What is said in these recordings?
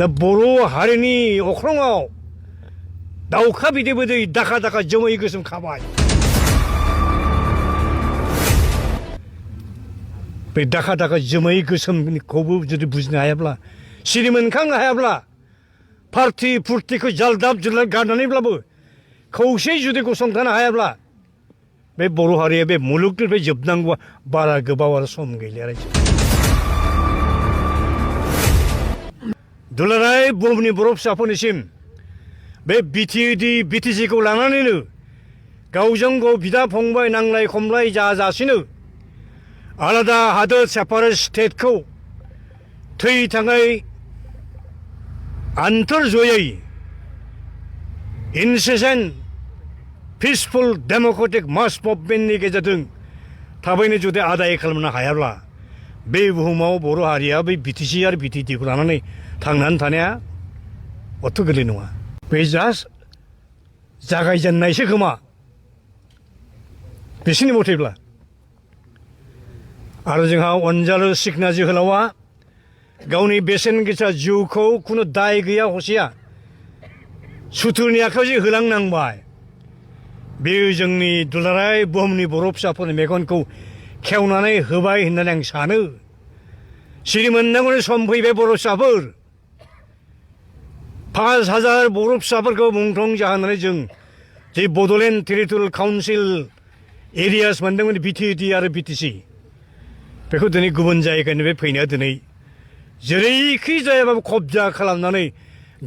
दा बर' हारिनि अख्राङाव दाउखा बिदै बिदै दाखा दाखा जोमै गोसोम खाबाय। बे दाखा दाखा जोमै गोसोमखौबो जुदि बुजिनो हायाब्ला, सिरि मोनखांनो हायाब्ला, पार्टि फुर्तिखौ जालदाब जुलदाब गारनानैब्लाबो खौसे जुदि गसंथानो हायाब्ला, बे बर' हारिया बे मुलुगनिफ्राय जोबनांगौआ बारा गोबाव आरो सम गैलिया। दुलाराय बुहुमनि बर' फिसाफोरनिसिम बे बिटिसिखौ लानानैनो गावजों गाव बिदा फंबाय नांलाय खमलाय जाजासिनो आलादा हादोर सेपारेट स्टेटखौ थै थाङै आन्तर जयै इनसेसेन्ट पिसफुल डेम'क्रेटिक मास मुभमेन्टनि गेजेरजों थाबैनो जुदि आदाय खालामनो हायाब्ला, बे बुहुमाव बर' हारिया बै बिटिसि आरो बिटिटिखौ लानानै थांनानै थानाया अथ' गोरलै नङा। बे जास्ट जागायजेननायसो खोमा बिसोरनि मथेब्ला। आरो जोंहा अनजालु सिखना जोहोलावा गावनि बेसेन गोसा जिउखौ खुनु दाय गैया हसिया सुथुरनि आखायाव होलांनांबाय। बेयो जोंनि दुलाराय बुहुमनि बर' फिसाफोरनि मेगनखौ खेवनानै होबाय होननानै आं सानो। सिरि मोननांगौनि सम फैबाय बर' फिसाफोर। 5,000 बर' फिसाफोरखौ मुंख्लं जाहोनानै जों जे बड'लेण्ड टेरिटरियेल काउन्सिल एरियास मोनदोंमोन, बिटिएडि आरो बिटिसि, बेखौ दिनै गुबुन जायगानिफ्राय फैनाया दिनै जेरैखि जायाबाबो कब्जा खालामनानै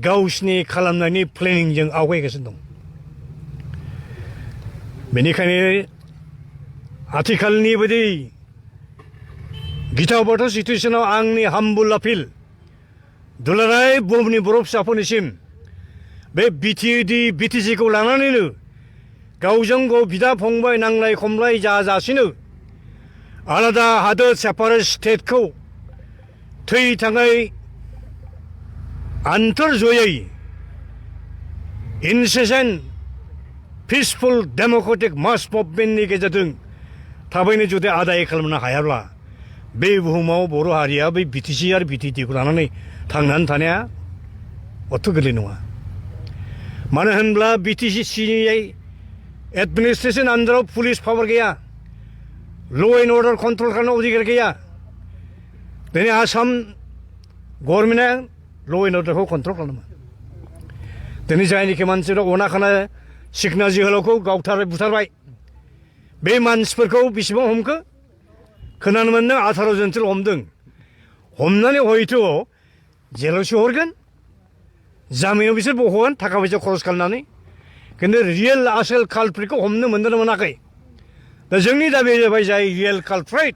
गावसिनि खालामनायनि प्लेनिंजों आवगायगासिनो दं। बेनिखायनो आथिखालनि बायदि गिथाव बाथाव सिटुएसनाव आंनि हाम्बल आपिल दुलाराय बुहुमनि बर' फिसाफोरनिसिम बे बिटिएडि बिटिसिखौ लानानैनो गावजों गाव बिदा फंबाय नांलाय खमलाय जाजासिनो आलादा हादोर सेपारेट स्टेटखौ थै थाङै आन्तर जयै इनसेसेन्ट पिसफुल डेम'क्रेटिक मास मुभमेन्टनि गेजेरजों थाबैनो जुदि आदाय खालामनो हायाब्ला, बे बुहुमाव बर' हारिया बै बिटिसि आरो बिटिटिखौ लानानै थांनानै थानाया अथ' गोरलै नङा। मानो होनब्ला बिटिसि एडमिनिस्ट्रेसन आन्दाराव पुलिस पावार गैया, ल' एन्ड अर्डार कन्ट्रल खालामनो अधिकार गैया। दिनै आसाम गभर्नमेन्टआ ल' एन्ड अर्डारखौ कन्ट्रल खालामो। दिनै जायनिखि मानसिफ्रा अना खाना सिखना जोहोलावखौ गावथारबाय बुथारबाय, बे मानसिफोरखौ बेसेबां हमखो खोनानो मोनदों 18 जनसोल' हमदों। हमनानै हयथ' जेलावसो हरगोन, जामिनाव बिसोर बहगोन थाखा फैसा खरस खालामनानै, खिन्थु रियेल आसोल कालप्रिटखौ हमनो मोनदोंना मोनाखै। दा जोंनि दाबिया जाबाय जाय रियेल कालप्रिट,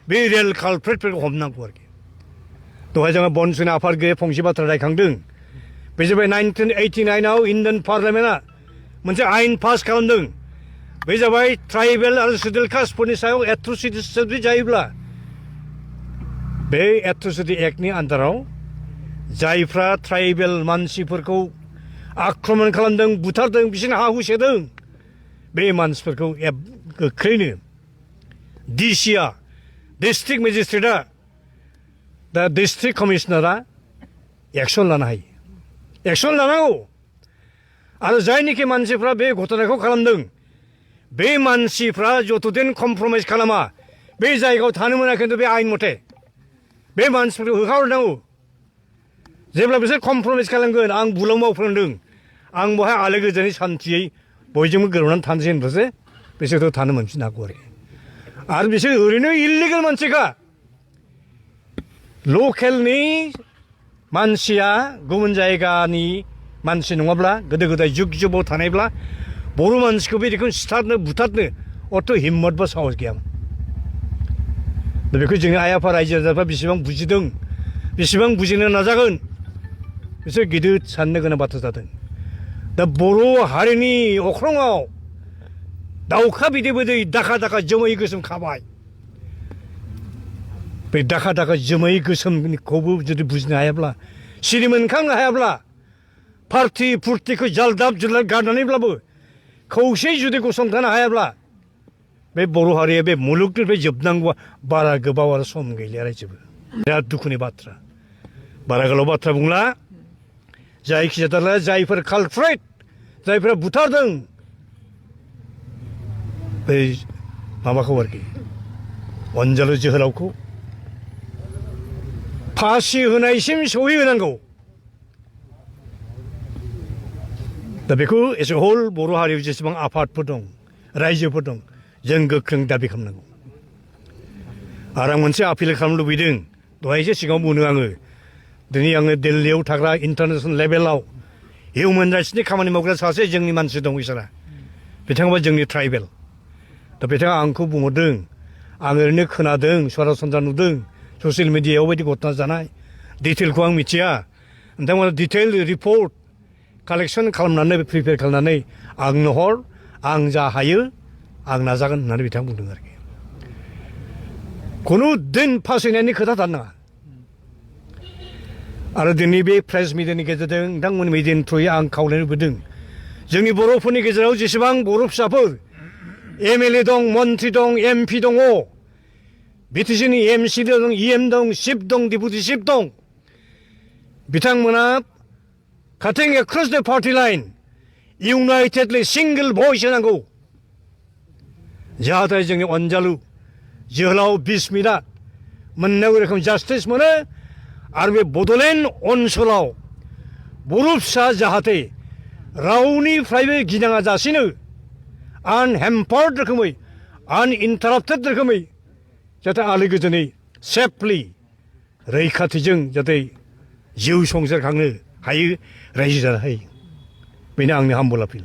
बे रियेल कालप्रिटफोरखौ हमनांगौ आरोखि। दहाय जोङो बनसुनि आफादगिरि फंसे बाथ्रा रायखांदों, बे जाबाय 1989आव इण्डियान पार्लियामेन्टआ मोनसे आयेन पास खालामदों। बे जाबाय ट्राइबेल आरो सिडुल कास्टफोरनि सायाव एट्रसिटिस जुदि जायोब्ला, बे एट्रसिटि एक्टनि आन्दाराव जायफ्रा ट्राइबेल मानसिफोरखौ आक्रमण खालामदों, बुथारदों, बिसोरनि हा हु सेदों, बे मानसिफोरखौ गोख्रैनो डिसिआ डिस्ट्रिक्ट मेजिस्ट्रेटआ दा डिस्ट्रिक्ट कमिशनारा एक्सन लानो हायो, एक्सन लानांगौ। आरो जायनिखि मानसिफ्रा बे घटनाखौ खालामदों, बे मानसिफ्रा जतदिन कमप्रमाइज खालामा बे जायगायाव थानो मोना, खिन्थु बे आयेन मथे बे मानसिफोरखौ होखारहरनांगौ। जेब्ला बिसोर कमप्रमाइज खालामगोन, आं बुलाव मावफ्लांदों, आं बहाय आलो गोजोनै सान्थियै बयजोंबो गोरोबनानै थानोसै होनब्लासो बिसोरथ' थानो मोनफिननो हागौ आरो बिसोर ओरैनो इलिगेल मानसिखा। लकेलनि मानसिया गुबुन जायगानि मानसि नङाब्ला, गोदो गोदाय जुग जुगाव थानायब्ला बर' मानसिखौ बेखौ सिथारनो बुथारनो अथ' हिम्मत बा साहस गैयामोन। दा बेखौ जोंनि आइ आफा रायजो राजाफ्रा बेसेबां बुजिदों, बेसेबां बुजिनो नाजागोन, बिसोर गिदिर साननो गोनां बाथ्रा जादों। दा बर' हारिनि अख्राङाव दाउखा बिदै बिदै दाखा दाखा जोमै गोसोम खाबाय। बे दाखा दाखा जोमै गोसोमखौबो जुदि बुजिनो हायाब्ला, सिरि मोनखांनो हायाब्ला, पार्टि फुर्तिखौ जालदाब जुलदाब गारनानैब्लाबो खौसे जुदि गसंथानो हायाब्ला, बे बर' हारिया बे मुलुगनिफ्राय जोबनांगौआ बारा गोबाव आरो सम गैलिया रायजोबो। बिराद दुखुनि बाथ्रा। बारा गोलाव बाथ्रा बुंला जायखिजाया जायफोर कालप्रेट जायफोरा बुथारदों बै माबाखौ आरोखि अनजालु जोहोलावखौ फासि होनायसिम सहैहोनांगौ दा बेखौ एस ए हल बर' हारियाव जेसेबां आफादफोर दं रायजोफोर दं जों गोख्रों दाबि खालामनांगौ आरो आं मोनसे आपिल खालामनो लुबैदों दहायसो सिगाङाव बुंदों आङो दिनै आङो दिल्लीयाव थाग्रा इन्टारनेसनेल लेभेलाव हिउमेन राइट्सनि खामानि मावग्रा सासे जोंनि मानसि दं बिसोरा बिथाङाबा जोंनि ट्राइबेल दा बिथाङा आंखौ बुंहरदों आं ओरैनो खोनादों सरासनस्रा नुदों ससियेल मिडियायाव बायदि घटना जानाय डिटेलखौ आं मिथिया नोंथांमोना डिटेल रिपर्ट कालेक्सन खालामनानै प्रिपेयार खालामनानै आंनो हर आं जा हायो आं नाजागोन होननानै बिथाङा बुंदों आरोखि खुनु दिन फासयनायनि खोथा थानाङा आरो दिनै बे प्रेस मिडियानि गेजेरजों नोंथांमोननि मिडियानि थ्रुयै आं खावलायनो लुबैदों जोंनि बर'फोरनि गेजेराव जेसेबां बर' फिसाफोर एमएलए दं मन्त्रि दं एमपि दङ बिटिसिनि एमसि दं इएम दं चिफ दं डिपुटि चिफ दं बिथांमोना काटिं एक्रस द पार्टि लाइन इउनाइटेडलि सिंगल भइस होनांगौ जाहाथे जोंनि अनजालु जोहोलाव बिस्मिता मोननांगौ रोखोम जास्टिस मोनो आरो बे बड'लेण्ड ओनसोलाव बर' फिसा जाहाथे रावनिफ्रायबो गिनाङा जासिनो आनहेम्पार्ड रोखोमै आनइन्टाराप्टेड रोखोमै जाहाथे आलो गोजोनै सेफलि रैखाथिजों जाहाथे जिउ संसार खांनो हायो रायजो जानो हायो बेनो आंनि हाम्बल आपिल